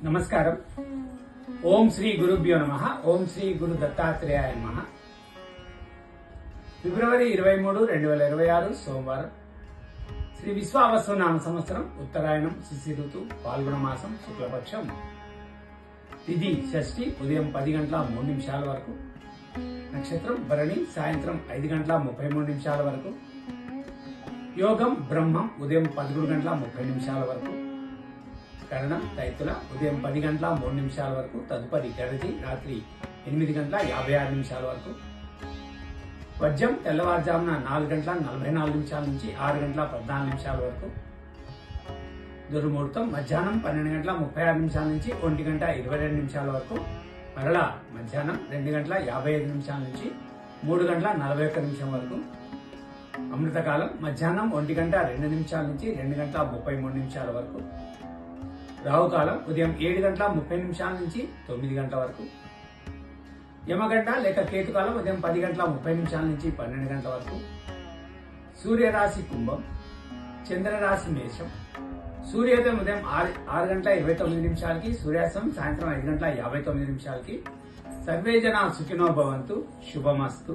నమస్కారం. ఓం శ్రీ గురుభ్యో నమః. ఓం శ్రీ గురు దత్తాత్రేయాయ నమః. ఫిబ్రవరి 23, 2026 సోమవారం. శ్రీ విశ్వావసునామ సంవత్సరం ఉత్తరాయణం శిశిర ఋతువు పాల్గొన మాసం శుక్లపక్షం. తిథి షష్ఠి ఉదయం 10 గంటల 3 నిమిషాల వరకు. నక్షత్రం భరణి సాయంత్రం 5 గంటల 33 నిమిషాల వరకు. యోగం బ్రహ్మం ఉదయం 11 గంటల 30 నిమిషాల వరకు. కరణం తైతుల ఉదయం 10 గంటల 3 నిమిషాల వరకు. తదుపరి గరజి రాత్రి 8 గంటల 56 నిమిషాల వరకు. వజ్రం తెల్లవారుజామున 4 గంటల 44 నిమిషాల నుంచి 6 గంటల 14 నిమిషాల వరకు. దుర్ముహూర్తం మధ్యాహ్నం 12 గంటల 36 నిమిషాల నుంచి 1 గంట 22 నిమిషాల వరకు. మరలా మధ్యాహ్నం 2 గంటల 55 నిమిషాల నుంచి 3 గంటల 41 నిమిషం వరకు. అమృతకాలం మధ్యాహ్నం 1 గంట 2 నిమిషాల నుంచి 2 గంటల 33 నిమిషాల వరకు. రాహుకాలం ఉదయం 7 గంటల 30 నిమిషాల నుంచి 9 గంటల వరకు. యమగంట లేక కేతుకాలం ఉదయం 10 గంటల 30 నిమిషాల నుంచి 12 గంటల వరకు. సూర్యరాశి కుంభం, చంద్రరాశి మేషం. సూర్యోదయం ఉదయం 6 గంటల 29 నిమిషాలకి, సూర్యాస్తం సాయంత్రం 5 గంటల 59 నిమిషాలకి. సర్వే జనా సుఖినో భవంతు. శుభమస్తు.